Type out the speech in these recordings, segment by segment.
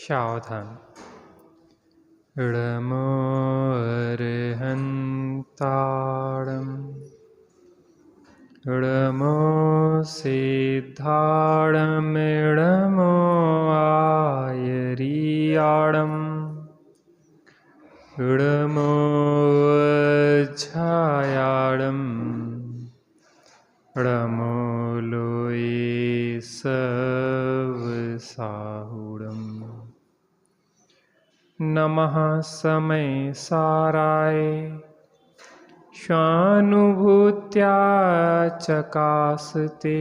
सावधान। इडमो अर्हन्तारम् इडमो सिद्धारम् इडमो आयरियाडम् इडमो वज्झायाडम् इडमो लोये सवसाहुडम्। नमः समय साराय स्वानुभूत्या चकासते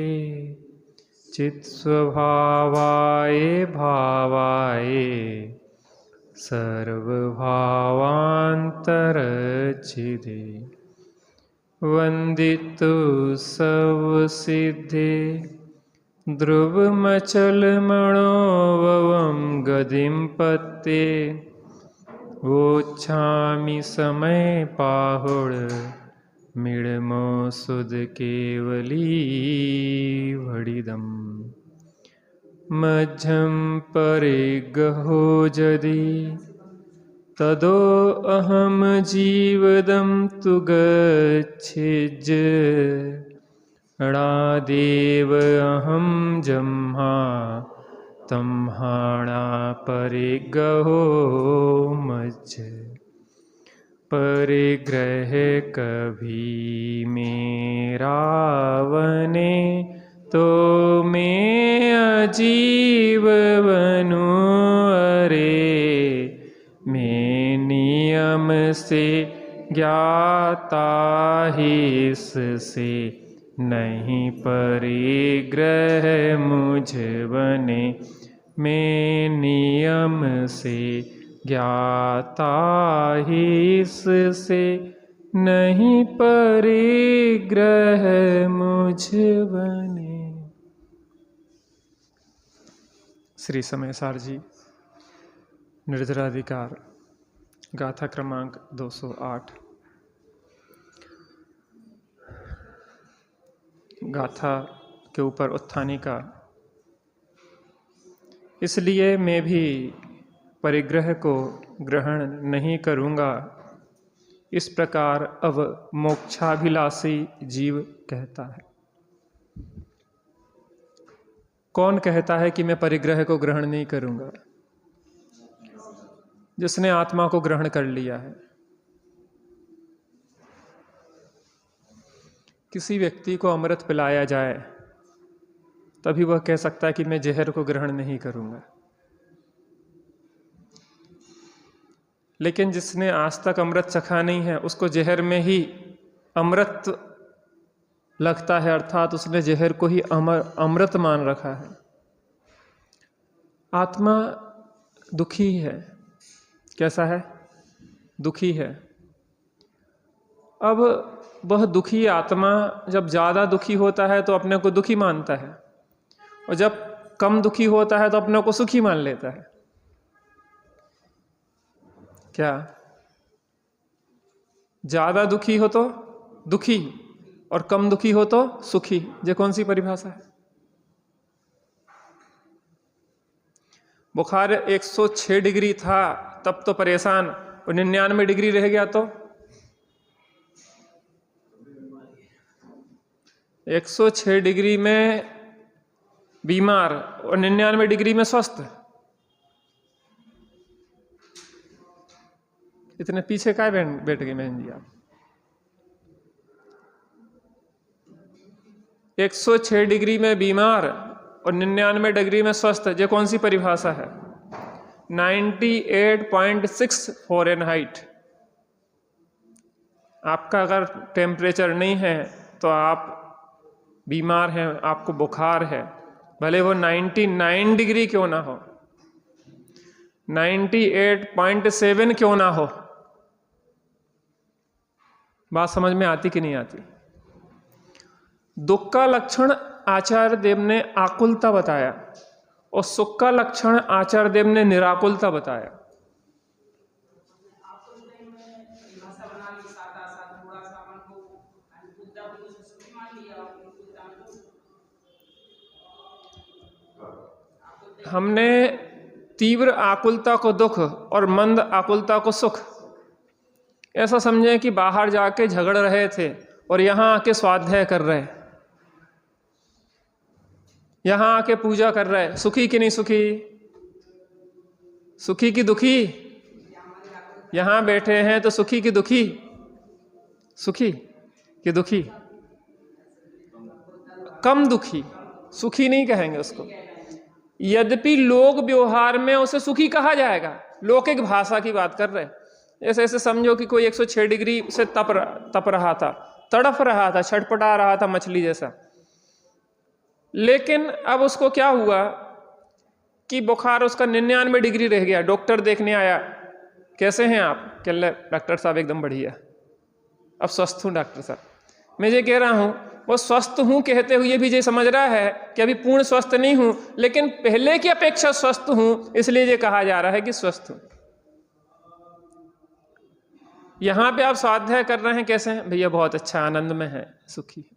चित्स्वभावाय भावाय सर्वभावान्तरचिदे वन्दितु सर्वसिद्धे ध्रुवमचलमणोभवं गतिं पत्ते वोच्छामि समय पाहुड मिडमो सुध केवली वडिदम् मध्यम परिगहो जदि तदो अहम जीवदं तु गच्छेज अणादेव अहं जम्हा तम्हाणा परिगहो मज्ज परिग्रह कभी मेरा वने तो मैं अजीव बनूं अरे मैं नियम से ज्ञाता हिस्से नहीं परिग्रह मुझ बने मैं नियम से ज्ञाता हिस्से नहीं परिग्रह मुझ बने। श्री समय सार जी निर्जराधिकार गाथा क्रमांक 208। गाथा के ऊपर उत्थानी का इसलिए मैं भी परिग्रह को ग्रहण नहीं करूँगा, इस प्रकार अब मोक्षाभिलाषी जीव कहता है। कौन कहता है कि मैं परिग्रह को ग्रहण नहीं करूँगा? जिसने आत्मा को ग्रहण कर लिया है। किसी व्यक्ति को अमृत पिलाया जाए तभी वह कह सकता है कि मैं जहर को ग्रहण नहीं करूँगा। लेकिन जिसने आज तक अमृत चखा नहीं है उसको जहर में ही अमृत लगता है, अर्थात उसने जहर को ही अमृत मान रखा है। आत्मा दुखी है। कैसा है? दुखी है। अब वह दुखी आत्मा जब ज़्यादा दुखी होता है तो अपने को दुखी मानता है, और जब कम दुखी होता है तो अपने को सुखी मान लेता है। क्या? ज़्यादा दुखी हो तो दुखी और कम दुखी हो तो सुखी। ये कौन सी परिभाषा है? बुखार 106 डिग्री था तब तो परेशान, और 99 डिग्री रह गया तो 106 डिग्री में बीमार और 99 डिग्री में स्वस्थ। इतने पीछे काय बैठ गए बहन जी आप? 106 डिग्री में बीमार और 99 डिग्री में स्वस्थ, ये कौन सी परिभाषा है? 98.6 फ़ारेनहाइट। आपका अगर टेम्परेचर नहीं है तो आप बीमार हैं, आपको बुखार है, भले वो 99 डिग्री क्यों ना हो, 98.7 क्यों ना हो। बात समझ में आती कि नहीं आती? दुख का लक्षण आचार्य देव ने आकुलता बताया और सुख का लक्षण आचार्य देव ने निराकुलता बताया। हमने तीव्र आकुलता को दुख और मंद आकुलता को सुख। ऐसा समझें कि बाहर जाके झगड़ रहे थे और यहाँ आके स्वाध्याय कर रहे, यहाँ आके पूजा कर रहे। सुखी कि नहीं सुखी? सुखी कि दुखी? यहाँ बैठे हैं तो सुखी कि दुखी? सुखी कि दुखी? कम दुखी, सुखी नहीं कहेंगे उसको। यद्यपि लोक व्यवहार में उसे सुखी कहा जाएगा, लौकिक भाषा की बात कर रहे हैं। ऐसे ऐसे समझो कि कोई 106 डिग्री से तप रहा था, तड़फ रहा था, छटपटा रहा था मछली जैसा। लेकिन अब उसको क्या हुआ कि बुखार उसका 99 डिग्री रह गया। डॉक्टर देखने आया, कैसे हैं आप? कह रहे डॉक्टर साहब एकदम बढ़िया, अब स्वस्थ हूँ डॉक्टर साहब। मैं ये कह रहा हूँ, वो स्वस्थ हूँ कहते हुए भी ये समझ रहा है कि अभी पूर्ण स्वस्थ नहीं हूँ, लेकिन पहले की अपेक्षा स्वस्थ हूँ, इसलिए ये कहा जा रहा है कि स्वस्थ हूँ। यहाँ पे आप स्वाध्याय कर रहे हैं, कैसे हैं भैया? बहुत अच्छा, आनंद में है, सुखी है।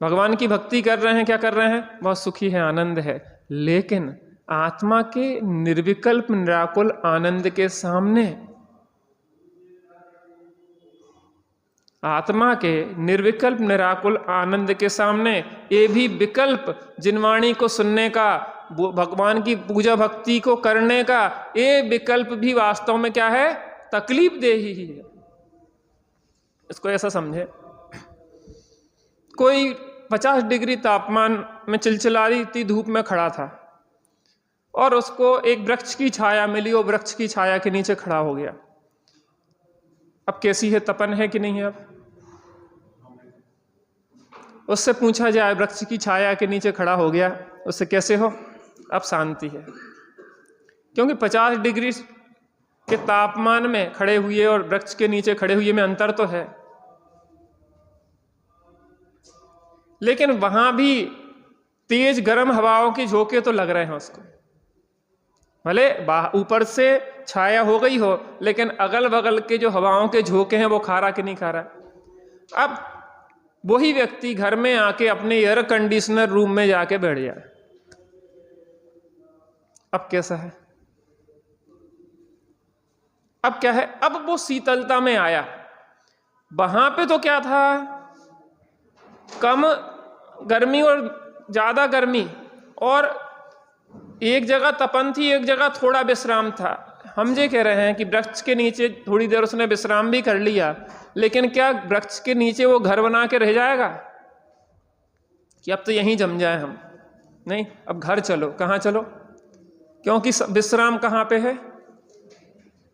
भगवान की भक्ति कर रहे हैं, क्या कर रहे हैं? बहुत सुखी है, आनंद है। लेकिन आत्मा के निर्विकल्प निराकुल आनंद के सामने, आत्मा के निर्विकल्प निराकुल आनंद के सामने ये भी विकल्प, जिनवाणी को सुनने का, भगवान की पूजा भक्ति को करने का, ये विकल्प भी वास्तव में क्या है? तकलीफ दे ही है। इसको ऐसा समझे, कोई 50 डिग्री तापमान में चिलचिलाती धूप में खड़ा था और उसको एक वृक्ष की छाया मिली, वो वृक्ष की छाया के नीचे खड़ा हो गया। अब कैसी है? तपन है कि नहीं है? अब उससे पूछा जाए, वृक्ष की छाया के नीचे खड़ा हो गया, उससे कैसे हो? अब शांति है, क्योंकि 50 डिग्री के तापमान में खड़े हुए और वृक्ष के नीचे खड़े हुए में अंतर तो है। लेकिन वहां भी तेज गर्म हवाओं की झोंके तो लग रहे हैं उसको, भले ऊपर से छाया हो गई हो, लेकिन अगल बगल के जो हवाओं के झोंके हैं वो खा रहा कि नहीं खा रहा। अब वही व्यक्ति घर में आके अपने एयर कंडीशनर रूम में जाके बैठ जाए, अब कैसा है? अब क्या है? अब वो शीतलता में आया। वहां पे तो क्या था? कम गर्मी और ज्यादा गर्मी, और एक जगह तपन थी, एक जगह थोड़ा विश्राम था। हम ये कह रहे हैं कि वृक्ष के नीचे थोड़ी देर उसने विश्राम भी कर लिया, लेकिन क्या वृक्ष के नीचे वो घर बना के रह जाएगा कि अब तो यहीं जम जाए हम? नहीं, अब घर चलो। कहाँ चलो? क्योंकि विश्राम कहाँ पे है?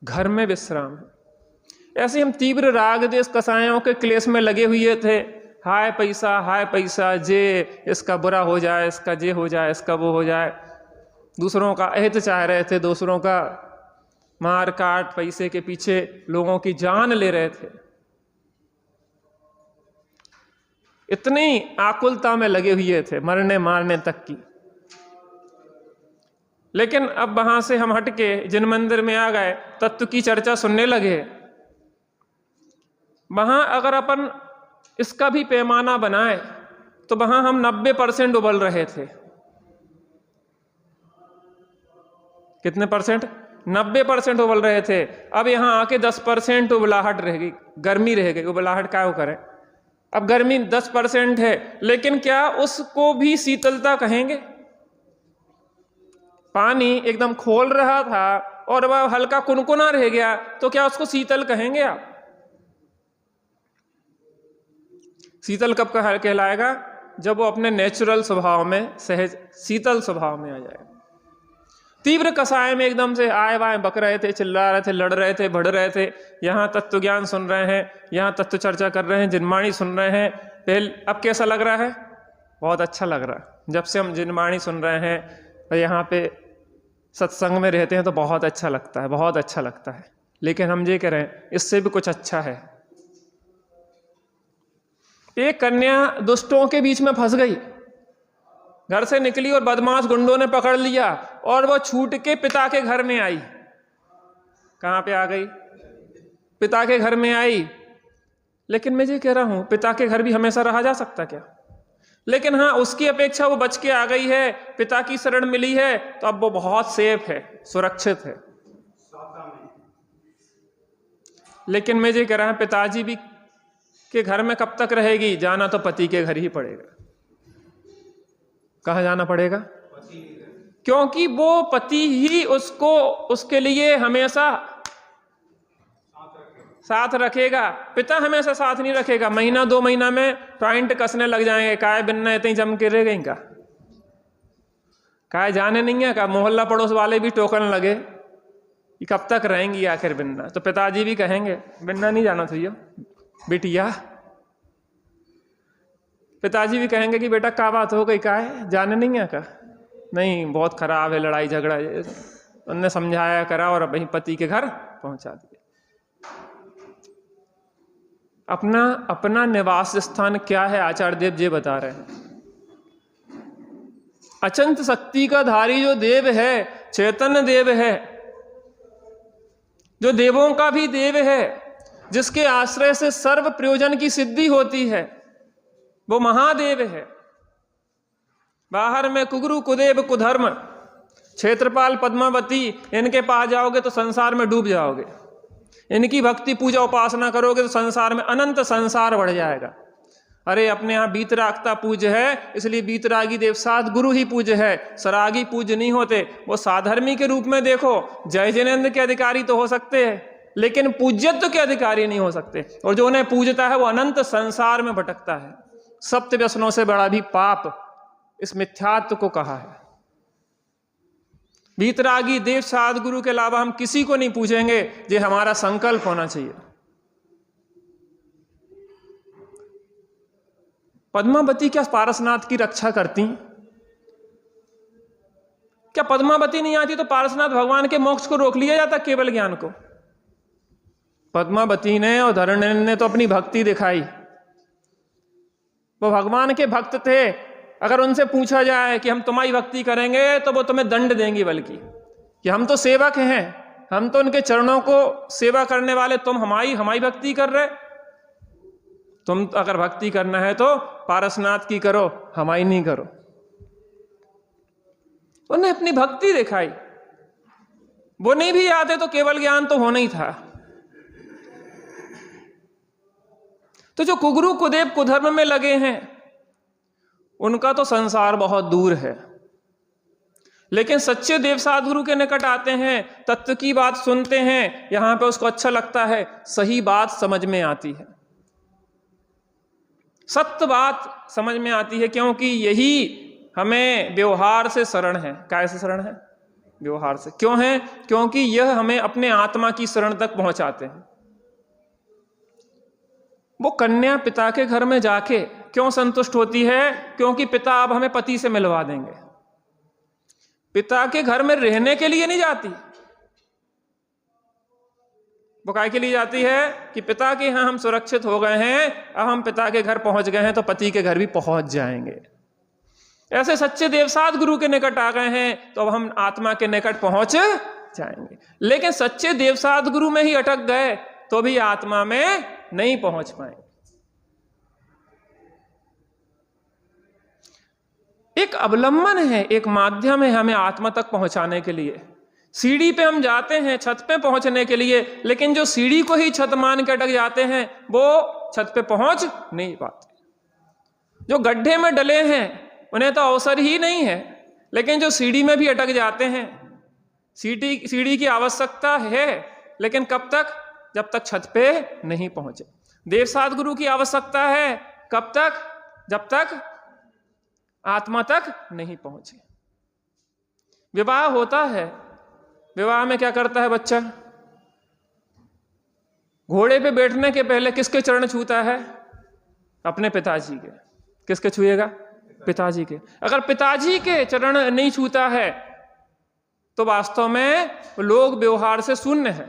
घर में विश्राम है। ऐसे हम तीव्र राग देश कसायों के क्लेश में लगे हुए थे, हाय पैसा, जे इसका बुरा हो जाए, इसका जे हो जाए, इसका वो हो जाए। दूसरों का अहित चाह रहे थे, दूसरों का मार काट, पैसे के पीछे लोगों की जान ले रहे थे। इतनी आकुलता में लगे हुए थे, मरने मारने तक की। लेकिन अब वहां से हम हटके जिन मंदिर में आ गए, तत्व की चर्चा सुनने लगे। वहां अगर अपन इसका भी पैमाना बनाए तो वहां हम 90% उबल रहे थे। कितने परसेंट? 90% उबल रहे थे। अब यहां आके 10% उबलाहट रह गई, गर्मी रह गई। उबलाहट क्या करें? अब गर्मी 10% है, लेकिन क्या उसको भी शीतलता कहेंगे? पानी एकदम खोल रहा था और वह हल्का कुनकुना रह गया, तो क्या उसको शीतल कहेंगे आप? शीतल कब कहलाएगा? जब वो अपने नेचुरल स्वभाव में, सहज शीतल स्वभाव में आ जाए। तीव्र कसाय में एकदम से आए वाए बक रहे थे, चिल्ला रहे थे, लड़ रहे थे, बढ़ रहे थे। यहाँ तत्व ज्ञान सुन रहे हैं, यहाँ तत्व चर्चा कर रहे हैं, जिनवाणी सुन रहे हैं। पहले अब कैसा लग रहा है? बहुत अच्छा लग रहा है। जब से हम जिनवाणी सुन रहे हैं और यहाँ पे सत्संग में रहते हैं तो बहुत अच्छा लगता है, बहुत अच्छा लगता है। लेकिन हम ये कह रहे हैं, इससे भी कुछ अच्छा है। एक कन्या दुष्टों के बीच में फंस गई, घर से निकली और बदमाश गुंडों ने पकड़ लिया और वो छूट के पिता के घर में आई। कहाँ पे आ गई? पिता के घर में आई। लेकिन मैं ये कह रहा हूं, पिता के घर भी हमेशा रहा जा सकता क्या? लेकिन हाँ, उसकी अपेक्षा वो बच के आ गई है, पिता की शरण मिली है, तो अब वो बहुत सेफ है, सुरक्षित है। लेकिन मैं ये कह रहा हूं, पिताजी भी के घर में कब तक रहेगी? जाना तो पति के घर ही पड़ेगा। कहाँ जाना पड़ेगा? क्योंकि वो पति ही उसको, उसके लिए हमेशा साथ रखेगा। पिता हमेशा साथ नहीं रखेगा, महीना 2 महीना में पॉइंट कसने लग जाएंगे, काय बिन्ना इतनी जम के रह गई का, काय जाने नहीं है का, मोहल्ला पड़ोस वाले भी टोकन लगे कि कब तक रहेंगी आखिर बिन्ना। तो पिताजी भी कहेंगे बिन्ना नहीं जाना चाहिए बेटिया। पिताजी भी कहेंगे कि बेटा क्या बात हो गई, का है जाने नहीं है का? नहीं, बहुत खराब है, लड़ाई झगड़ा। उनने समझाया करा और वहीं पति के घर पहुंचा दिया। अपना अपना निवास स्थान क्या है, आचार्य देव जी बता रहे हैं। अचंत शक्ति का धारी जो देव है, चैतन्य देव है, जो देवों का भी देव है, जिसके आश्रय से सर्व प्रयोजन की सिद्धि होती है, वो महादेव है। बाहर में कुगुरु कुदेव कुधर्म क्षेत्रपाल पद्मावती, इनके पास जाओगे तो संसार में डूब जाओगे। इनकी भक्ति पूजा उपासना करोगे तो संसार में अनंत संसार बढ़ जाएगा। अरे अपने यहाँ बीतरागता पूज्य है, इसलिए बीतरागी देव साध गुरु ही पूज्य है, सरागी पूज्य नहीं होते। वो साधर्मी के रूप में देखो, जय जैनेन्द्र के अधिकारी तो हो सकते हैं, लेकिन पूज्यत्व के अधिकारी नहीं हो सकते। और जो उन्हें पूजता है वो अनंत संसार में भटकता है। सप्त व्यसनों से बड़ा भी पाप इस मिथ्यात्व को कहा है। बीतरागी देव साध गुरु के अलावा हम किसी को नहीं पूछेंगे, ये हमारा संकल्प होना चाहिए। पद्मावती क्या पारसनाथ की रक्षा करती? क्या पद्मावती नहीं आती तो पारसनाथ भगवान के मोक्ष को रोक लिया जाता, केवल ज्ञान को? पद्मावती ने और धरणेन्द्र ने तो अपनी भक्ति दिखाई। वो भगवान के भक्त थे। अगर उनसे पूछा जाए कि हम तुम्हारी भक्ति करेंगे तो वो तुम्हें दंड देंगी, बल्कि कि हम तो सेवक हैं, हम तो उनके चरणों को सेवा करने वाले, तुम हमारी भक्ति कर रहे। तुम अगर भक्ति करना है तो पारसनाथ की करो, हमारी नहीं करो। उन्हें अपनी भक्ति दिखाई। वो नहीं भी आते तो केवल ज्ञान तो होना ही था। तो जो कुगुरु कुदेव कुधर्म में लगे हैं, उनका तो संसार बहुत दूर है। लेकिन सच्चे देव साधुगुरु के निकट आते हैं, तत्व की बात सुनते हैं, यहां पे उसको अच्छा लगता है, सही बात समझ में आती है, सत्य बात समझ में आती है। क्योंकि यही हमें व्यवहार से शरण है। कैसे शरण है? व्यवहार से। क्यों है? क्योंकि यह हमें अपने आत्मा की शरण तक पहुंचाते हैं। वो कन्या पिता के घर में जाके क्यों संतुष्ट होती है? क्योंकि पिता अब हमें पति से मिलवा देंगे। पिता के घर में रहने के लिए नहीं जाती। वो काय के लिए जाती है कि पिता के यहाँ हम सुरक्षित हो गए हैं, अब हम पिता के घर पहुंच गए हैं तो पति के घर भी पहुंच जाएंगे। ऐसे सच्चे देवसाद गुरु के निकट आ गए हैं तो अब हम आत्मा के निकट पहुंच जाएंगे। लेकिन सच्चे देवसाद गुरु में ही अटक गए तो भी आत्मा में नहीं पहुंच पाएंगे। एक अवलंबन है, एक माध्यम है हमें आत्मा तक पहुंचाने के लिए। सीढ़ी पे हम जाते हैं छत पे पहुंचने के लिए, लेकिन जो सीढ़ी को ही छत मान के अटक जाते हैं वो छत पे पहुंच नहीं पाते। जो गड्ढे में डले हैं उन्हें तो अवसर ही नहीं है, लेकिन जो सीढ़ी में भी अटक जाते हैं, सीढ़ी की आवश्यकता है, लेकिन कब तक? जब तक छत पे नहीं पहुंचे। देवसाद गुरु की आवश्यकता है कब तक? जब तक आत्मा तक नहीं पहुंचे। विवाह होता है, विवाह में क्या करता है बच्चा? घोड़े पे बैठने के पहले किसके चरण छूता है? अपने पिताजी के। किसके छुएगा? पिताजी के। अगर पिताजी के चरण नहीं छूता है तो वास्तव में लोग व्यवहार से शून्य है,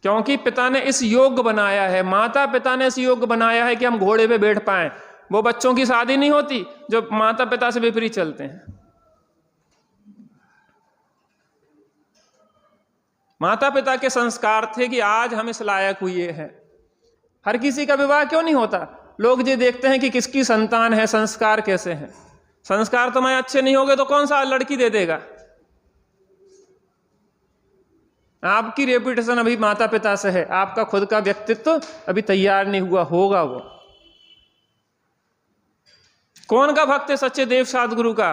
क्योंकि पिता ने इस योग्य बनाया है, माता पिता ने इस योग्य बनाया है कि हम घोड़े पे बैठ पाएं। वो बच्चों की शादी नहीं होती जो माता पिता से विपरीत चलते हैं। माता पिता के संस्कार थे कि आज हम इस लायक हुए हैं। हर किसी का विवाह क्यों नहीं होता? लोग ये देखते हैं कि किसकी संतान है, संस्कार कैसे हैं। संस्कार तुम्हारे अच्छे नहीं होंगे तो कौन सा लड़की दे देगा। आपकी रेपुटेशन अभी माता पिता से है, आपका खुद का व्यक्तित्व अभी तैयार नहीं हुआ, होगा वो। कौन का भक्त है सच्चे देव सद्गुरु का?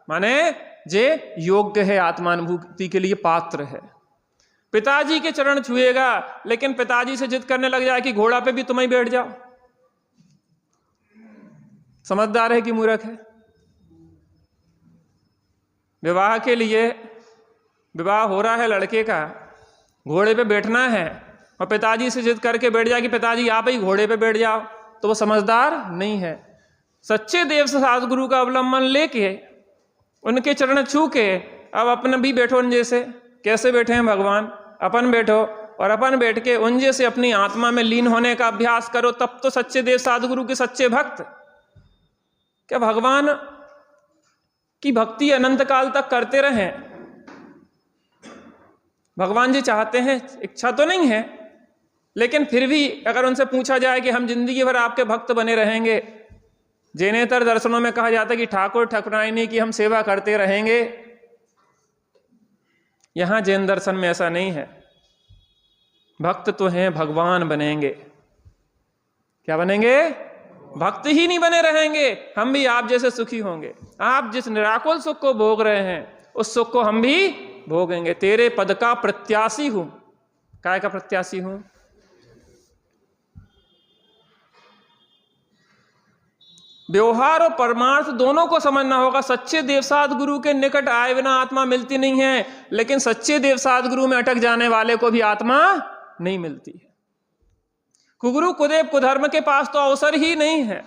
माने जे योग्य है, आत्मानुभूति के लिए पात्र है। पिताजी के चरण छुएगा लेकिन पिताजी से जिद करने लग जाए कि घोड़ा पे भी तुम ही बैठ जाओ, समझदार है कि मूर्ख है? विवाह के लिए, विवाह हो रहा है लड़के का, घोड़े पे बैठना है और पिताजी से जिद करके बैठ जाए कि पिताजी आप ही घोड़े पे बैठ जाओ, तो वो समझदार नहीं है। सच्चे देव सद्गुरु का अवलंबन लेके, उनके चरण छू के अब अपन भी बैठो उन जैसे। कैसे बैठे हैं भगवान? अपन बैठो और अपन बैठ के उन जैसे अपनी आत्मा में लीन होने का अभ्यास करो, तब तो सच्चे देव सद्गुरु के सच्चे भक्त। क्या भगवान की भक्ति अनंत काल तक करते रहें? भगवान जी चाहते हैं, इच्छा तो नहीं है, लेकिन फिर भी अगर उनसे पूछा जाए कि हम जिंदगी भर आपके भक्त बने रहेंगे, जैनेतर दर्शनों में कहा जाता है कि ठाकुर ठाकुरानी की हम सेवा करते रहेंगे। यहां जैन दर्शन में ऐसा नहीं है। भक्त तो हैं, भगवान बनेंगे। क्या बनेंगे? भक्त ही नहीं बने रहेंगे, हम भी आप जैसे सुखी होंगे। आप जिस निराकुल सुख को भोग रहे हैं उस सुख को हम भी भोगेंगे। तेरे पद का प्रत्याशी हूं। काय का प्रत्याशी हूं? व्यवहार और परमार्थ दोनों को समझना होगा। सच्चे देव सद्गुरु के निकट आए बिना आत्मा मिलती नहीं है, लेकिन सच्चे देव सद्गुरु में अटक जाने वाले को भी आत्मा नहीं मिलती है। कुगुरु कुदेव कुधर्म के पास तो अवसर ही नहीं है।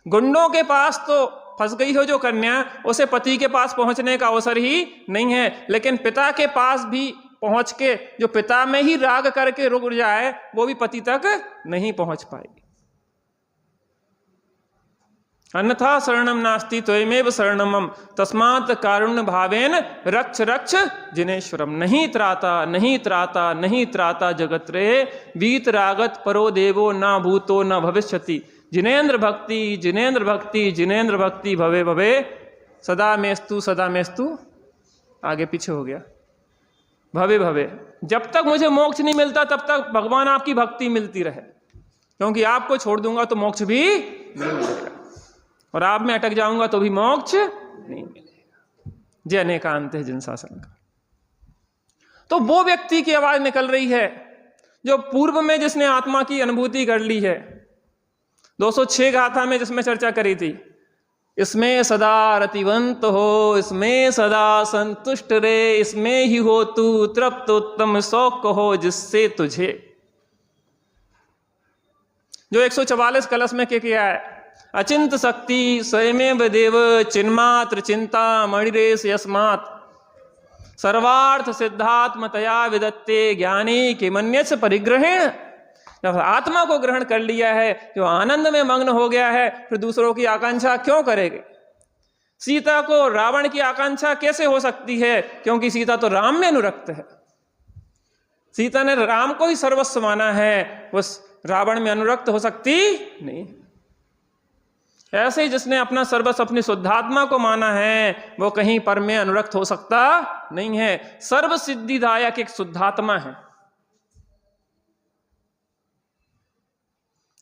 गुंडों के पास तो फंस गई हो जो कन्या, उसे पति के पास पहुंचने का अवसर ही नहीं है। लेकिन पिता के पास भी पहुंच के जो पिता में ही राग करके रुक जाए, वो भी पति तक नहीं पहुंच पाएगी। अन्यथा शरणम नास्ति त्वमेव शरणम मम तस्मात् कारुण्य भावेन रक्ष रक्ष जिनेश्वरम। नहीं त्राता नहीं त्राता नहीं त्राता जगत रे, वीतरागत परो देवो न भूतो न भविष्यति। जिनेन्द्र भक्ति जिनेन्द्र भक्ति जिनेन्द्र भक्ति भवे भवे सदा मेस्तु। आगे पीछे हो गया। भवे भवे, जब तक मुझे मोक्ष नहीं मिलता तब तक भगवान आपकी भक्ति मिलती रहे, क्योंकि आपको छोड़ दूंगा तो मोक्ष भी नहीं मिलेगा, और आप में अटक जाऊंगा तो भी मोक्ष नहीं मिलेगा। जय अनेकांत है जिन शासन का। तो वो व्यक्ति की आवाज निकल रही है जो पूर्व में जिसने आत्मा की अनुभूति कर ली है। 206 गाथा में जिसमें चर्चा करी थी, इसमें सदा रतिवंत हो, इसमें सदा संतुष्ट रे, इसमें ही हो तू तृप्त उत्तम शौक हो जिससे तुझे। जो 144 कलश में क्या है? अचिंत शक्ति स्वयमेव देव चिन्मात्र चिंता मणिरेश यस्मात् सर्वार्थ सिद्धात्मतया विदत्ते ज्ञानी किमन्यस परिग्रहेण। जब आत्मा को ग्रहण कर लिया है, जो आनंद में मग्न हो गया है, फिर दूसरों की आकांक्षा क्यों करेंगे? सीता को रावण की आकांक्षा कैसे हो सकती है? क्योंकि सीता तो राम में अनुरक्त है। सीता ने राम को ही सर्वस्व माना है, वो रावण में अनुरक्त हो सकती नहीं। ऐसे ही जिसने अपना सर्वस्व अपनी शुद्धात्मा को माना है, वो कहीं पर में अनुरक्त हो सकता नहीं है। सर्व सिद्धिदायक एक शुद्धात्मा है।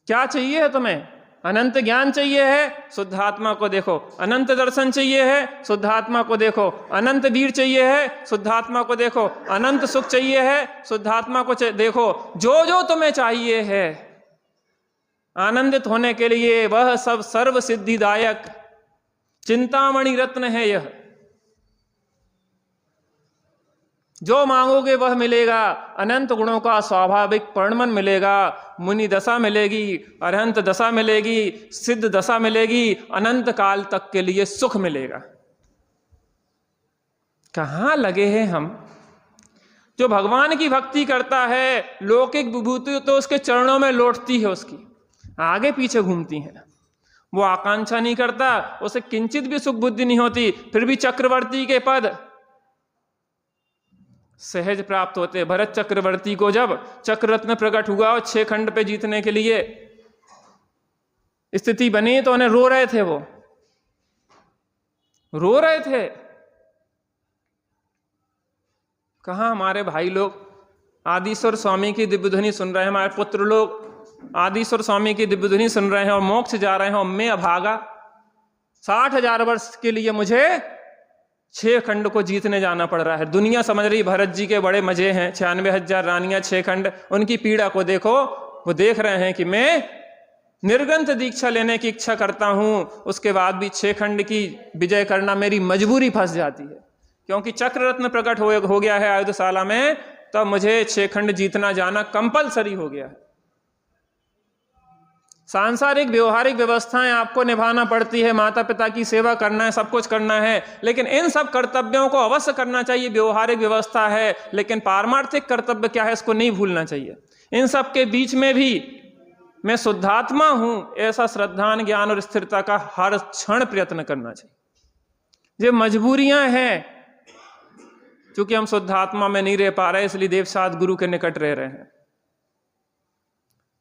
क्या चाहिए है तुम्हें? अनंत ज्ञान चाहिए है, शुद्धात्मा को देखो। अनंत दर्शन चाहिए है, शुद्धात्मा को देखो। अनंत वीर चाहिए है, शुद्धात्मा को देखो। अनंत सुख चाहिए है, शुद्धात्मा को देखो। जो जो तुम्हें चाहिए है आनंदित होने के लिए, वह सब सर्व सिद्धिदायक चिंतामणि रत्न है। यह जो मांगोगे वह मिलेगा। अनंत गुणों का स्वाभाविक परिणमन मिलेगा। मुनि दशा मिलेगी, अरहंत दशा मिलेगी, सिद्ध दशा मिलेगी, अनंत काल तक के लिए सुख मिलेगा। कहाँ लगे हैं हम? जो भगवान की भक्ति करता है, लौकिक विभूति तो उसके चरणों में लौटती है, उसकी आगे पीछे घूमती हैं। वो आकांक्षा नहीं करता, उसे किंचित भी सुख बुद्धि नहीं होती, फिर भी चक्रवर्ती के पद सहज प्राप्त होते। भरत चक्रवर्ती को जब चक्ररत्न प्रकट हुआ 6 खंड पे जीतने के लिए, स्थिति बनी तो उन्हें रो रहे थे, वो रो रहे थे। कहाँ हमारे भाई लोग आदिश्वर स्वामी की दिव्य ध्वनि सुन रहे हैं, हमारे पुत्र लोग आदिश्वर स्वामी की दिव्य ध्वनि सुन रहे हैं और मोक्ष जा रहे हैं, और मैं अभागा 60,000 वर्ष के लिए मुझे 6 खंड को जीतने जाना पड़ रहा है। दुनिया समझ रही भरत जी के बड़े मजे हैं, 96,000 रानियां 6 खंड, उनकी पीड़ा को देखो। वो देख रहे हैं कि मैं निर्ग्रंथ दीक्षा लेने की इच्छा करता हूं, उसके बाद भी 6 खंड की विजय करना मेरी मजबूरी फंस जाती है, क्योंकि चक्र रत्न प्रकट हो गया है आयुधशाला में, तो मुझे 6 खंड जीतना जाना कंपलसरी हो गया है। सांसारिक व्यवहारिक व्यवस्थाएं आपको निभाना पड़ती है, माता पिता की सेवा करना है, सब कुछ करना है, लेकिन इन सब कर्तव्यों को अवश्य करना चाहिए। व्यवहारिक व्यवस्था है, लेकिन पारमार्थिक कर्तव्य क्या है, इसको नहीं भूलना चाहिए। इन सब के बीच में भी मैं शुद्धात्मा हूं, ऐसा श्रद्धान ज्ञान और स्थिरता का हर क्षण प्रयत्न करना चाहिए। ये मजबूरियां हैं, क्योंकि हम शुद्धात्मा में नहीं रह पा रहे, इसलिए देवसाद गुरु के निकट रह रहे हैं।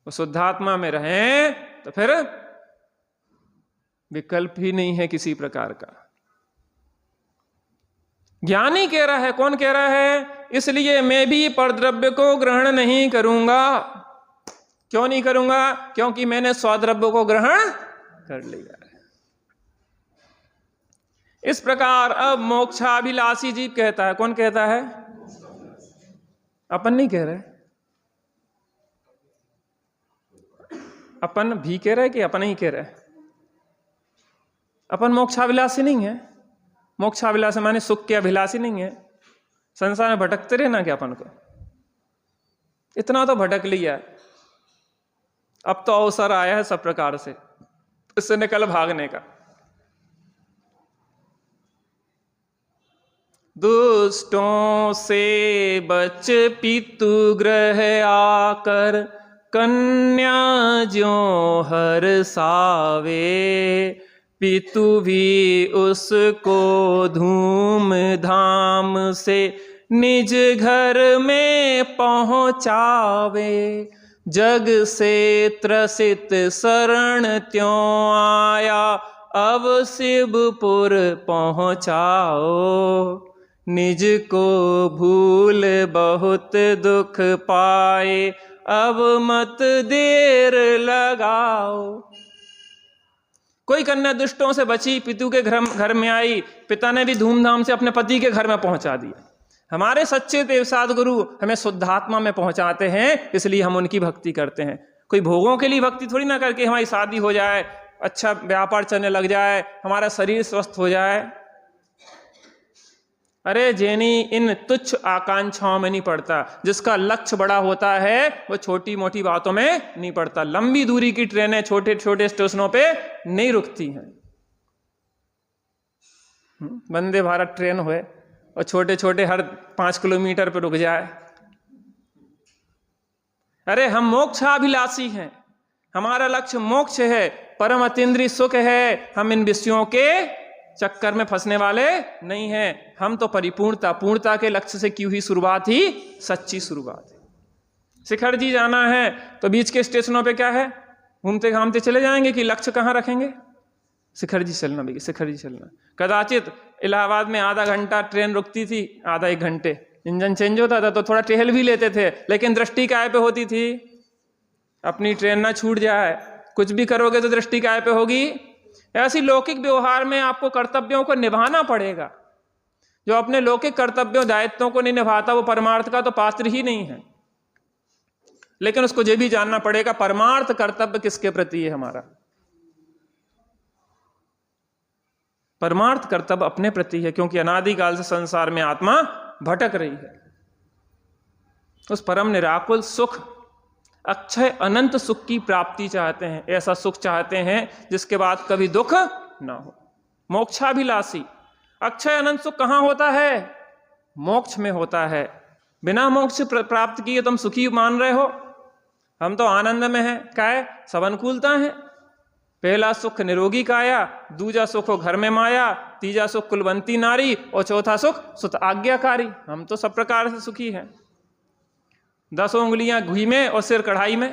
वो शुद्धात्मा में रहें तो फिर विकल्प ही नहीं है किसी प्रकार का। ज्ञानी कह रहा है, कौन कह रहा है? इसलिए मैं भी परद्रव्य को ग्रहण नहीं करूंगा। क्यों नहीं करूंगा? क्योंकि मैंने स्वद्रव्य को ग्रहण कर लिया है। इस प्रकार अब मोक्षाभिलाषी जीव कहता है। कौन कहता है? अपन नहीं कह रहे, अपन भी कह रहे कि अपन ही कह रहे? अपन मोक्षाभिलाषी नहीं है। मोक्षाभिलाषी माने सुख के अभिलाषी नहीं है। संसार में भटकते रहे ना क्या अपन को? इतना तो भटक लिया, अब तो अवसर आया है सब प्रकार से इससे निकल भागने का। दुष्टों से बच पितु ग्रह आकर, कन्या ज्यों हरसावे, पितु भी उसको धूम धाम से निज घर में पहुंचावे। जग से त्रसित शरण त्यों आया, अब शिवपुर पहुंचाओ। निज को भूल बहुत दुख पाए, अब मत देर लगाओ। कोई कन्या दुष्टों से बची, पितु के घर में आई, पिता ने भी धूमधाम से अपने पति के घर में पहुंचा दिया। हमारे सच्चे देवसाद गुरु हमें शुद्धात्मा में पहुंचाते हैं, इसलिए हम उनकी भक्ति करते हैं। कोई भोगों के लिए भक्ति थोड़ी ना करके हमारी शादी हो जाए, अच्छा व्यापार चलने लग जाए, हमारा शरीर स्वस्थ हो जाए। अरे जेनी इन तुच्छ आकांक्षाओं में नहीं पड़ता। जिसका लक्ष्य बड़ा होता है वो छोटी मोटी बातों में नहीं पड़ता। लंबी दूरी की ट्रेनें छोटे छोटे स्टेशनों पे नहीं रुकती हैं। वंदे भारत ट्रेन हुए और छोटे छोटे हर 5 किलोमीटर पे रुक जाए। अरे हम मोक्षाभिलाषी हैं, हमारा लक्ष्य मोक्ष है, परम अतीन्द्रिय सुख है। हम इन विषयों के चक्कर में फंसने वाले नहीं हैं। हम तो परिपूर्णता, पूर्णता के लक्ष्य से की हुई शुरुआत ही सच्ची शुरुआत है। शिखर जी जाना है तो बीच के स्टेशनों पे क्या है, घूमते घामते चले जाएंगे कि लक्ष्य कहाँ रखेंगे? शिखर जी चलना भैया, शिखर जी चलना। कदाचित इलाहाबाद में आधा घंटा ट्रेन रुकती थी, आधा 1 घंटे इंजन चेंज होता था तो थोड़ा टहल भी लेते थे, लेकिन दृष्टि काय पे होती थी? अपनी ट्रेन ना छूट जाए। कुछ भी करोगे तो दृष्टि काय पे होगी? ऐसी लौकिक व्यवहार में आपको कर्तव्यों को निभाना पड़ेगा। जो अपने लौकिक कर्तव्यों दायित्वों को नहीं निभाता वो परमार्थ का तो पात्र ही नहीं है। लेकिन उसको ये भी जानना पड़ेगा परमार्थ कर्तव्य किसके प्रति है हमारा। परमार्थ कर्तव्य अपने प्रति है, क्योंकि अनादिकाल से संसार में आत्मा भटक रही है। उस परम निराकुल सुख, अक्षय अनंत सुख की प्राप्ति चाहते हैं। ऐसा सुख चाहते हैं जिसके बाद कभी दुख ना हो। मोक्षाभिलाषी। अक्षय अनंत सुख कहाँ होता है? मोक्ष में होता है। बिना मोक्ष प्राप्त किए तुम सुखी मान रहे हो? हम तो आनंद में हैं। क्या है? सब अनुकूलता है। पहला सुख निरोगी काया, दूजा सुख हो घर में माया, तीजा सुख कुलवंती नारी और चौथा सुख सुत आज्ञाकारी। हम तो सब प्रकार से सुखी हैं। 10 उंगलियां घी में और सिर कढ़ाई में।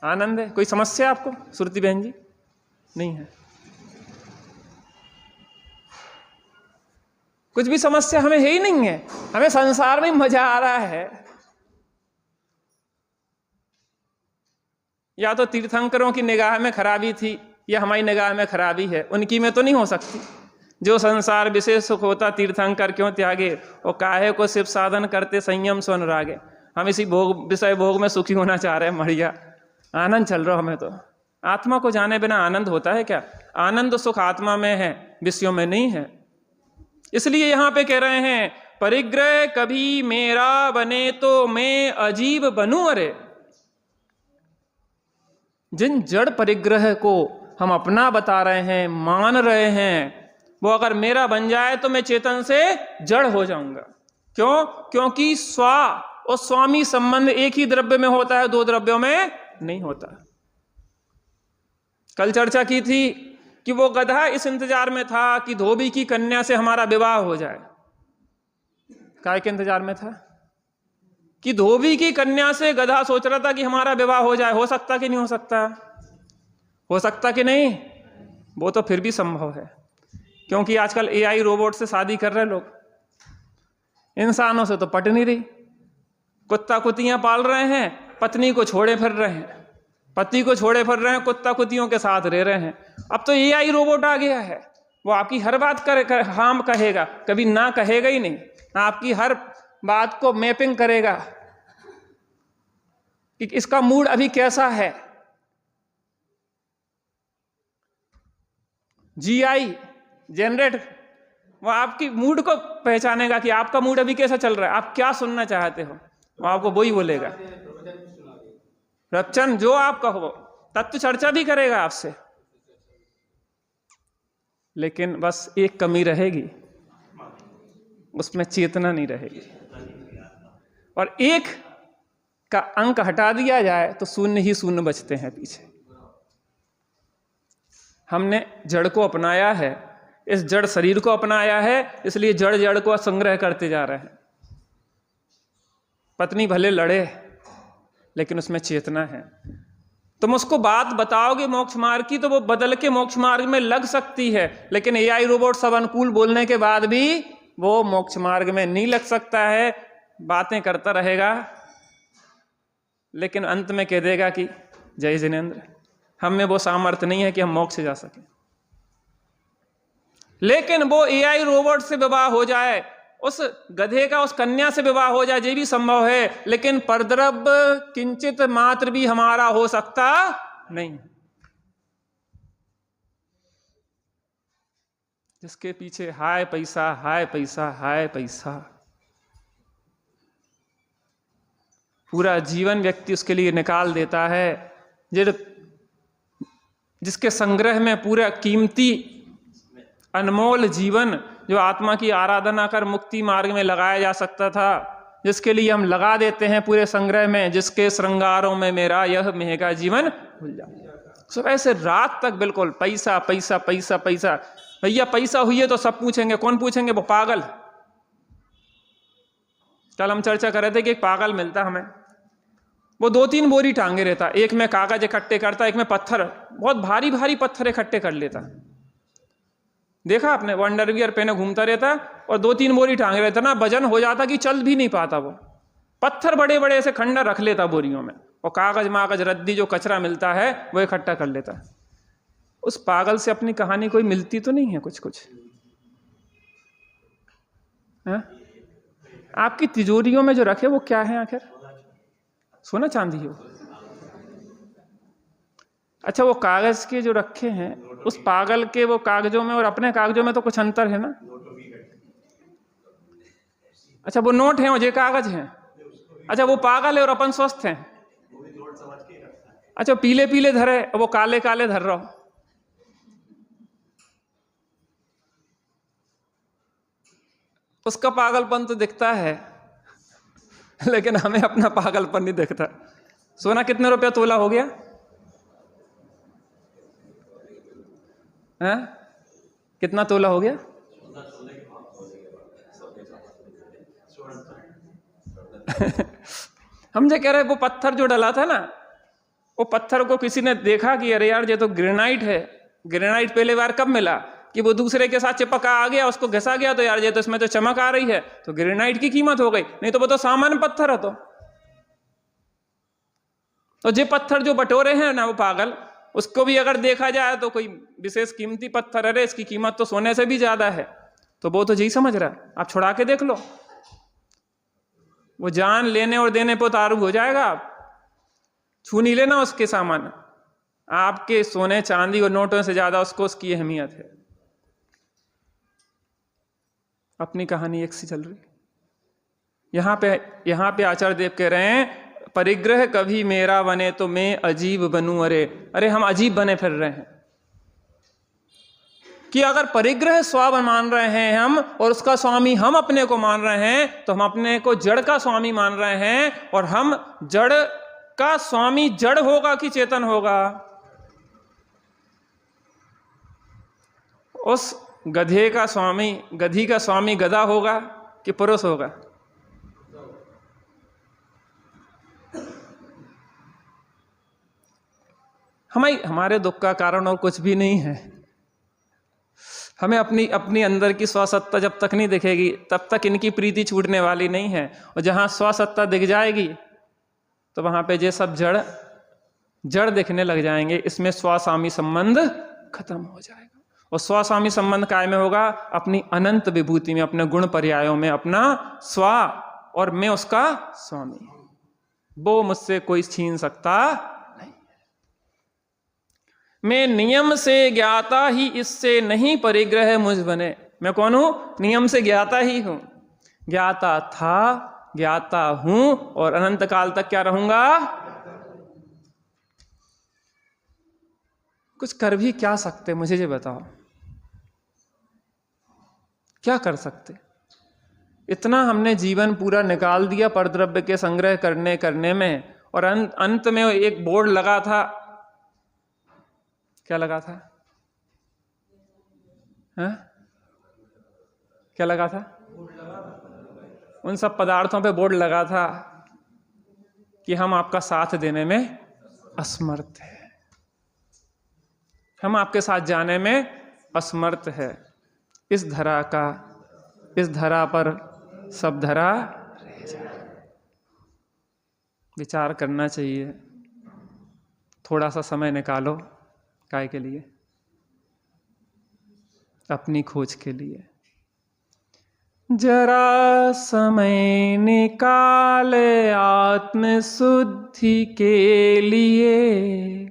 आनंद है। कोई समस्या आपको श्रुति बहन जी? नहीं है, कुछ भी समस्या हमें है ही नहीं है। हमें संसार में मजा आ रहा है। या तो तीर्थंकरों की निगाह में खराबी थी या हमारी निगाह में खराबी है, उनकी में तो नहीं हो सकती। जो संसार विशेष सुख होता तीर्थंकर क्यों त्यागे, और काहे को शिव साधन करते संयम सो अनुरागे। हम इसी भोग विषय भोग में सुखी होना चाह रहे हैं, बढ़िया आनंद चल रहा हमें। तो आत्मा को जाने बिना आनंद होता है क्या? आनंद सुख आत्मा में है, विषयों में नहीं है। इसलिए यहां पे कह रहे हैं परिग्रह कभी मेरा बने तो मैं अजीब बनूं। अरे जिन जड़ परिग्रह को हम अपना बता रहे हैं, मान रहे हैं, वो अगर मेरा बन जाए तो मैं चेतन से जड़ हो जाऊंगा। क्यों? क्योंकि स्वा और स्वामी संबंध एक ही द्रव्य में होता है, दो द्रव्यों में नहीं होता। कल चर्चा की थी कि वो गधा इस इंतजार में था कि धोबी की कन्या से हमारा विवाह हो जाए। काय के इंतजार में था? कि धोबी की कन्या से गधा सोच रहा था कि हमारा विवाह हो जाए। हो सकता कि नहीं हो सकता? हो सकता कि नहीं? वो तो फिर भी संभव है, क्योंकि आजकल एआई रोबोट से शादी कर रहे लोग। इंसानों से तो पट नहीं रही। कुत्ता कुतियां पाल रहे हैं, पत्नी को छोड़े फिर रहे हैं, पति को छोड़े फिर रहे हैं, कुत्ता कुतियों के साथ रह रहे हैं। अब तो एआई रोबोट आ गया है, वो आपकी हर बात हाँ कहेगा, कभी ना कहेगा ही नहीं। आपकी हर बात को मैपिंग करेगा कि इसका मूड अभी कैसा है। जीआई जनरेट, वो आपकी मूड को पहचानेगा कि आपका मूड अभी कैसा चल रहा है, आप क्या सुनना चाहते हो, वो आपको वही बोलेगा। प्रवचन जो आप कहो, तत्व चर्चा भी करेगा आपसे। लेकिन बस एक कमी रहेगी, उसमें चेतना नहीं रहेगी। और एक का अंक हटा दिया जाए तो शून्य ही शून्य बचते हैं पीछे। हमने जड़ को अपनाया है, इस जड़ शरीर को अपनाया है, इसलिए जड़ जड़ को संग्रह करते जा रहे हैं। पत्नी भले लड़े, लेकिन उसमें चेतना है। तुम उसको बात बताओगे मोक्ष मार्ग की, तो वो बदल के मोक्ष मार्ग में लग सकती है। लेकिन एआई रोबोट सब अनुकूल बोलने के बाद भी वो मोक्ष मार्ग में नहीं लग सकता है। बातें करता रहेगा, लेकिन अंत में कह देगा कि जय जिनेंद्र, हम में वो सामर्थ्य नहीं है कि हम मोक्ष जा सके। लेकिन वो एआई रोबोट से विवाह हो जाए, उस गधे का उस कन्या से विवाह हो जाए, ये भी संभव है। लेकिन परद्रव्य किंचित मात्र भी हमारा हो सकता नहीं। जिसके पीछे हाय पैसा, हाय पैसा, हाय पैसा, पूरा जीवन व्यक्ति उसके लिए निकाल देता है। जिसके संग्रह में पूरा कीमती अनमोल जीवन जो आत्मा की आराधना कर मुक्ति मार्ग में लगाया जा सकता था, जिसके लिए हम लगा देते हैं पूरे संग्रह में, जिसके श्रृंगारों में मेरा यह महंगा जीवन भूल जाए। सुबह से रात तक बिल्कुल पैसा पैसा पैसा पैसा। भैया पैसा हुई है तो सब पूछेंगे, कौन पूछेंगे? वो पागल। कल हम चर्चा कर रहे थे कि एक पागल मिलता हमें, वो 2-3 बोरी टांगे रहता, एक में कागज इकट्ठे करता, एक में पत्थर, बहुत भारी भारी पत्थर इकट्ठे कर लेता। देखा आपने? वो अंडरवियर पहने घूमता रहता और 2-3 बोरी टांगे रहता ना, वजन हो जाता कि चल भी नहीं पाता। वो पत्थर बड़े बड़े ऐसे खंडर रख लेता बोरियों में, और कागज मागज रद्दी जो कचरा मिलता है वो इकट्ठा कर लेता। उस पागल से अपनी कहानी कोई मिलती तो नहीं है कुछ कुछ? है? आपकी तिजोरियों में जो रखे वो क्या है आखिर? सोना चांदी हो? अच्छा, वो कागज के जो रखे हैं, उस पागल के वो कागजों में और अपने कागजों में तो कुछ अंतर है ना? अच्छा, वो नोट हैं और ये कागज हैं। अच्छा, वो पागल है और अपन स्वस्थ हैं। अच्छा, पीले पीले धरे, वो काले काले धर रहा हो। उसका पागलपन तो दिखता है, लेकिन हमें अपना पागलपन नहीं दिखता। सोना कितने रुपया तोला हो गया है? कितना तोला हो गया? हम जो कह रहे, वो पत्थर जो डला था ना, वो पत्थर को किसी ने देखा कि अरे यार ये तो ग्रेनाइट है। ग्रेनाइट पहले बार कब मिला कि वो दूसरे के साथ चिपका आ गया, उसको घिसा गया, तो यार ये तो इसमें तो चमक आ रही है, तो ग्रेनाइट की कीमत हो गई, नहीं तो वो तो सामान्य पत्थर है। तो ये पत्थर जो बटोरे हैं ना वो पागल, उसको भी अगर देखा जाए तो कोई विशेष कीमती पत्थर, अरे इसकी कीमत तो सोने से भी ज्यादा है, तो वो तो यही समझ रहा है। आप छुड़ा के देख लो, वो जान लेने और देने पर उतारू हो जाएगा। आप छू नहीं लेना उसके सामान, आपके सोने चांदी और नोटों से ज्यादा उसको उसकी अहमियत है। अपनी कहानी एक सी चल रही। यहां पे आचार्य देव कह रहे हैं परिग्रह कभी मेरा बने तो मैं अजीब बनूं। अरे हम अजीब बने फिर रहे हैं कि अगर परिग्रह स्व मान रहे हैं हम और उसका स्वामी हम अपने को मान रहे हैं, तो हम अपने को जड़ का स्वामी मान रहे हैं। और हम जड़ का स्वामी जड़ होगा कि चेतन होगा? उस गधे का स्वामी, गधी का स्वामी गधा होगा कि पुरुष होगा? हमारे दुख का कारण और कुछ भी नहीं है। हमें अपनी अंदर की स्वसत्ता जब तक नहीं दिखेगी तब तक इनकी प्रीति छूटने वाली नहीं है। और जहां स्वसत्ता दिख जाएगी तो वहां पे ये सब जड़ दिखने लग जाएंगे। इसमें स्वस्वामी संबंध खत्म हो जाएगा। और स्वस्वामी संबंध काय में होगा? अपनी अनंत विभूति में, अपने गुण पर्यायों में, अपना स्व और मैं उसका स्वामी। वो मुझसे कोई छीन सकता नहीं। मैं नियम से ज्ञाता ही, इससे नहीं परिग्रह मुझ बने। मैं कौन हूं? नियम से ज्ञाता ही हूं। ज्ञाता था, ज्ञाता हूं और अनंत काल तक क्या रहूंगा? कुछ कर भी क्या सकते? मुझे ये बताओ, क्या कर सकते? इतना हमने जीवन पूरा निकाल दिया परद्रव्य के संग्रह करने में, और अंत में एक बोर्ड लगा था। क्या लगा था? हाँ? क्या लगा था? उन सब पदार्थों पे बोर्ड लगा था कि हम आपका साथ देने में असमर्थ है, हम आपके साथ जाने में असमर्थ है। इस धरा पर सब धरा रह जाए। विचार करना चाहिए। थोड़ा सा समय निकालो काय के लिए? अपनी खोज के लिए। जरा समय निकाल आत्म शुद्धि के लिए,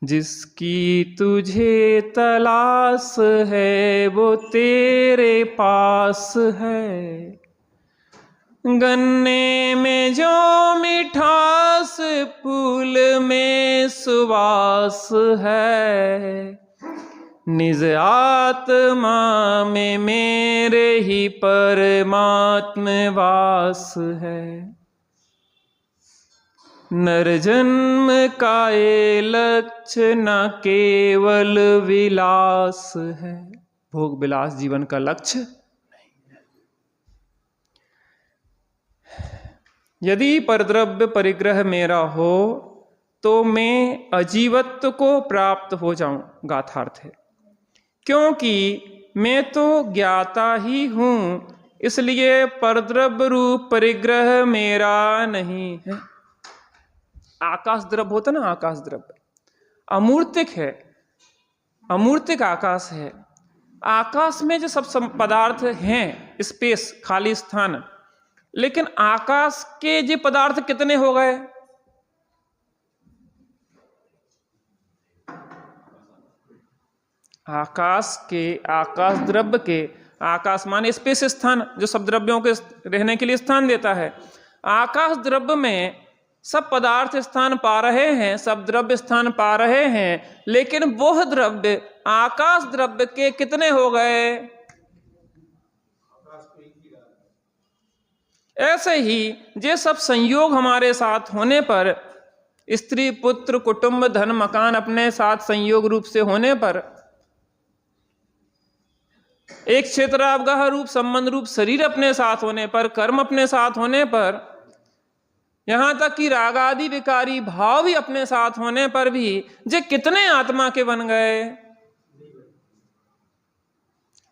जिसकी तुझे तलाश है वो तेरे पास है। गन्ने में जो मिठास, फूल में सुवास है, निज आत्मा में मेरे ही परमात्म वास है। नर जन्म का ये लक्ष्य न केवल विलास है। भोग विलास जीवन का लक्ष्य नहीं है। यदि परद्रव्य परिग्रह मेरा हो तो मैं अजीवत्व को प्राप्त हो जाऊं, गाथार्थ है। क्योंकि मैं तो ज्ञाता ही हूं, इसलिए परद्रव्य रूप परिग्रह मेरा नहीं है। आकाश द्रव्य होता ना, आकाश द्रव्य अमूर्तिक है, अमूर्तिक आकाश है। आकाश में जो सब पदार्थ हैं, स्पेस, खाली स्थान, लेकिन आकाश के जो पदार्थ कितने हो गए? आकाश के, आकाश द्रव्य के, आकाश माने स्पेस, स्थान, जो सब द्रव्यों के रहने के लिए स्थान देता है। आकाश द्रव्य में सब पदार्थ स्थान पा रहे हैं, सब द्रव्य स्थान पा रहे हैं, लेकिन वह द्रव्य आकाश द्रव्य के कितने हो गए? ऐसे ही ये सब संयोग हमारे साथ होने पर, स्त्री पुत्र कुटुंब धन मकान अपने साथ संयोग रूप से होने पर, एक क्षेत्रावगाह रूप संबंध रूप शरीर अपने साथ होने पर, कर्म अपने साथ होने पर, यहां तक कि रागादि विकारी भाव भी अपने साथ होने पर भी जे कितने आत्मा के बन गए।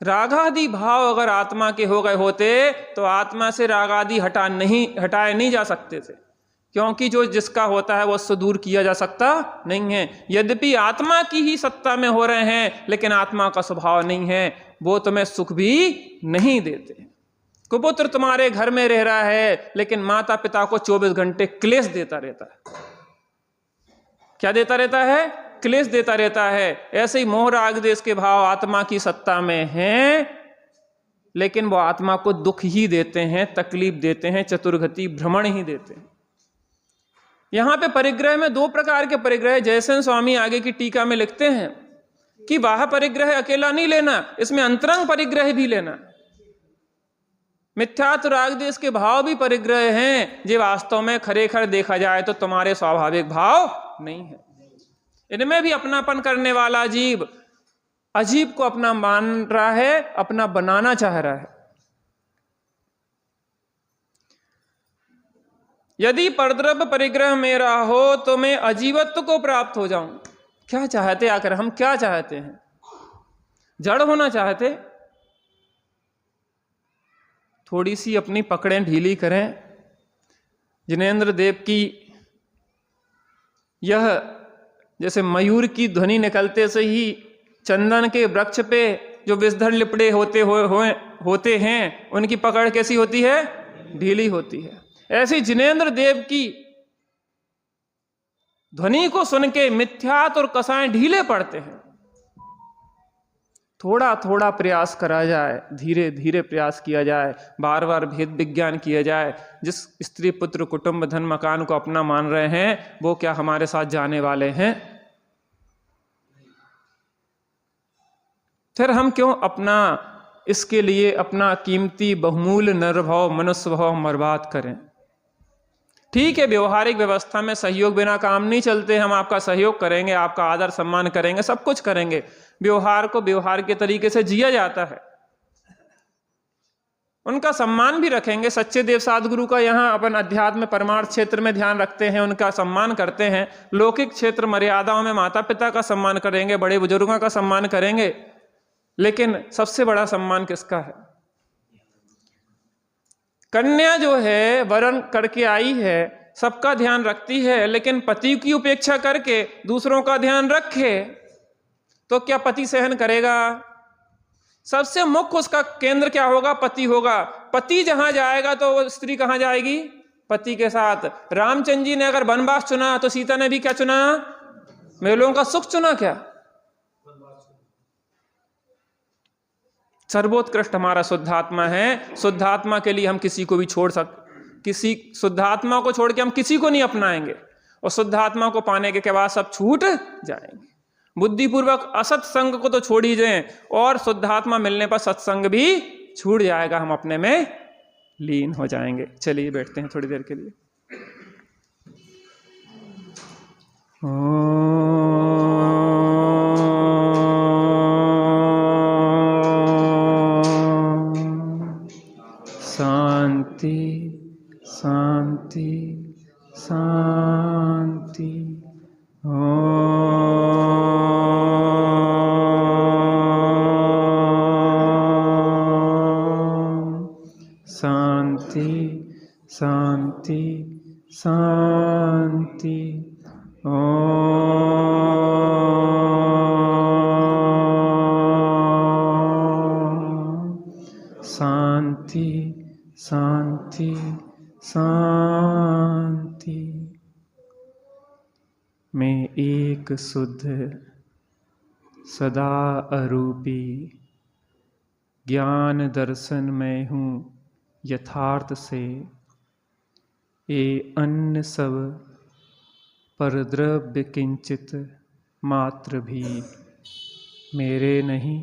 रागादि भाव अगर आत्मा के हो गए होते तो आत्मा से रागादि हटाए नहीं जा सकते थे, क्योंकि जो जिसका होता है वो उससे दूर किया जा सकता नहीं है। यद्यपि आत्मा की ही सत्ता में हो रहे हैं, लेकिन आत्मा का स्वभाव नहीं है, वो तुम्हें सुख भी नहीं देते। कुपुत्र तुम्हारे घर में रह रहा है, लेकिन माता पिता को 24 घंटे क्लेश देता रहता है। क्या देता रहता है? क्लेश देता रहता है। ऐसे ही मोह राग द्वेष के भाव आत्मा की सत्ता में हैं, लेकिन वो आत्मा को दुख ही देते हैं, तकलीफ देते हैं, चतुर्गति भ्रमण ही देते हैं। यहां पे परिग्रह में 2 प्रकार के परिग्रह, जयसेन स्वामी आगे की टीका में लिखते हैं कि बाह्य परिग्रह अकेला नहीं लेना, इसमें अंतरंग परिग्रह भी लेना। मिथ्यात्व राग द्वेष के भाव भी परिग्रह हैं, जो वास्तव में खरेखर देखा जाए तो तुम्हारे स्वाभाविक भाव नहीं है। इनमें भी अपनापन करने वाला जीव अजीब को अपना मान रहा है, अपना बनाना चाह रहा है। यदि परद्रव्य परिग्रह मेरा हो तो मैं अजीवत्व को प्राप्त हो जाऊं। क्या चाहते आकर हम? क्या चाहते हैं? जड़ होना चाहते? थोड़ी सी अपनी पकड़ें ढीली करें। जिनेंद्र देव की यह जैसे मयूर की ध्वनि निकलते से ही चंदन के वृक्ष पे जो विषधर लिपड़े होते हैं, उनकी पकड़ कैसी होती है? ढीली होती है। ऐसी जिनेंद्र देव की ध्वनि को सुन के मिथ्यात्व और कसाएं ढीले पड़ते हैं। थोड़ा थोड़ा प्रयास करा जाए, धीरे धीरे प्रयास किया जाए, बार बार भेद विज्ञान किया जाए। जिस स्त्री पुत्र कुटुंब धन मकान को अपना मान रहे हैं, वो क्या हमारे साथ जाने वाले हैं? फिर हम क्यों अपना इसके लिए अपना कीमती बहुमूल्य निर्भव मनुष्य भाव बर्बाद करें? ठीक है, व्यवहारिक व्यवस्था में सहयोग बिना काम नहीं चलते। हम आपका सहयोग करेंगे, आपका आदर सम्मान करेंगे, सब कुछ करेंगे। व्यवहार को व्यवहार के तरीके से जिया जाता है, उनका सम्मान भी रखेंगे। सच्चे देव सद्गुरु का यहाँ अपन अध्यात्म परमार्थ क्षेत्र में ध्यान रखते हैं, उनका सम्मान करते हैं। लौकिक क्षेत्र मर्यादाओं में माता पिता का सम्मान करेंगे, बड़े बुजुर्गों का सम्मान करेंगे, लेकिन सबसे बड़ा सम्मान किसका है? कन्या जो है वरण करके आई है, सबका ध्यान रखती है, लेकिन पति की उपेक्षा करके दूसरों का ध्यान रखे तो क्या पति सहन करेगा? सबसे मुख्य उसका केंद्र क्या होगा? पति होगा। पति जहां जाएगा तो वो स्त्री कहां जाएगी? पति के साथ। रामचंद्र जी ने अगर वनवास चुना तो सीता ने भी क्या चुना? महलों का सुख चुना। क्या सर्वोत्कृष्ट हमारा शुद्धात्मा है। शुद्धात्मा के लिए हम किसी को भी किसी शुद्धात्मा को छोड़ के हम किसी को नहीं अपनाएंगे, और शुद्धात्मा को पाने के बाद सब छूट जाएंगे। बुद्धिपूर्वक असत संग को तो छोड़ ही जाएं, और शुद्धात्मा मिलने पर सत्संग भी छूट जाएगा, हम अपने में लीन हो जाएंगे। चलिए बैठते हैं थोड़ी देर के लिए। शांति शांति शांति। शांति शांति शांति। शांति शांति शांति। मैं एक शुद्ध सदा अरूपी ज्ञान दर्शन में हूँ यथार्थ से। ये अन्य सब परद्रव्य किंचित मात्र भी मेरे नहीं।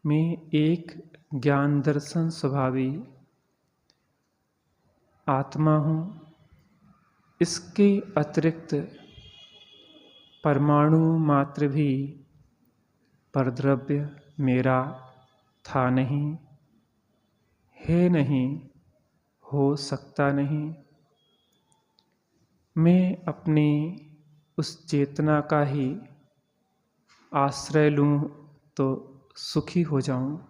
मैं एक ज्ञान दर्शन स्वभावी आत्मा हूँ। इसके अतिरिक्त परमाणु मात्र भी परद्रव्य मेरा था नहीं, है नहीं, हो सकता नहीं। मैं अपनी उस चेतना का ही आश्रय लूँ तो सुखी हो जाऊँ।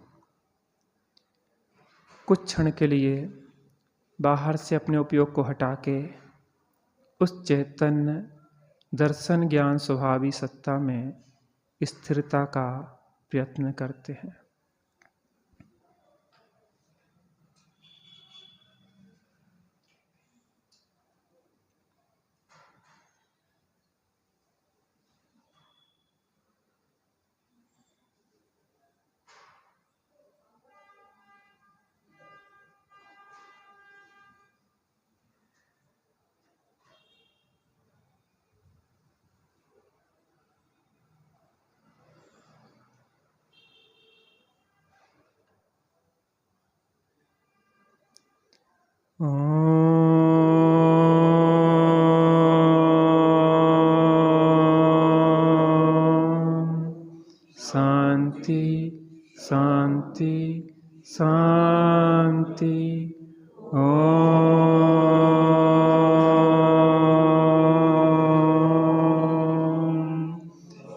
कुछ क्षण के लिए बाहर से अपने उपयोग को हटा के उस चैतन्य दर्शन ज्ञान स्वभावी सत्ता में स्थिरता का प्रयत्न करते हैं। शांति शांति शांति।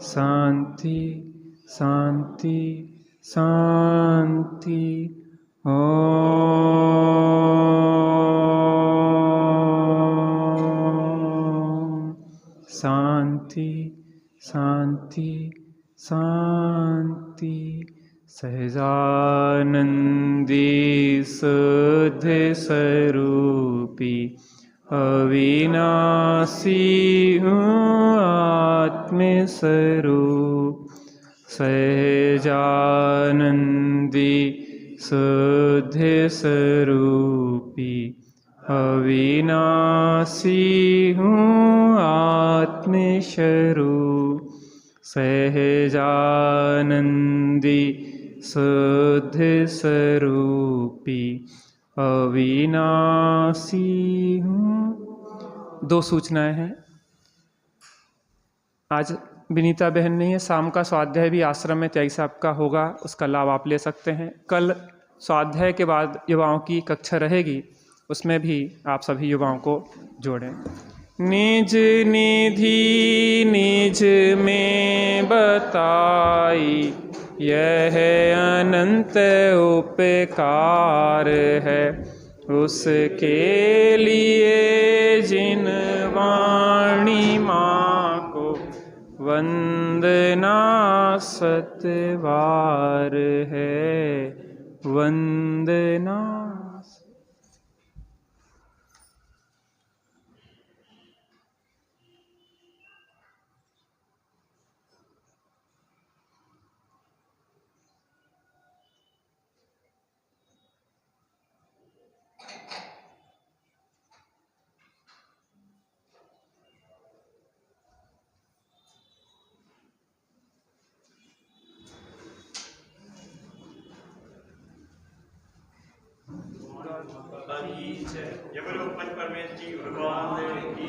शांति शांति शांति। शांति शांति शांति। सहजानंदी शुद्ध स्वरूपी अविनाशी आत्मस्वरूप। सहजानंदी शुद्ध स्वरूपी अविनाशी आत्मस्वरूप। सहजानंदी शुद्ध स्वरूपी अविनाशी हूँ। 2 सूचनाएं हैं। आज विनीता बहन नहीं है, शाम का स्वाध्याय भी आश्रम में 23 आपका होगा, उसका लाभ आप ले सकते हैं। कल स्वाध्याय के बाद युवाओं की कक्षा रहेगी, उसमें भी आप सभी युवाओं को जोड़ें। निज निधि निज में बताई यह अनंत उपकार है। उसके लिए जिन वाणी माँ को वंदना सतबार है। वंदना। जय बोलो पंच परमेश्वर जी भगवान की।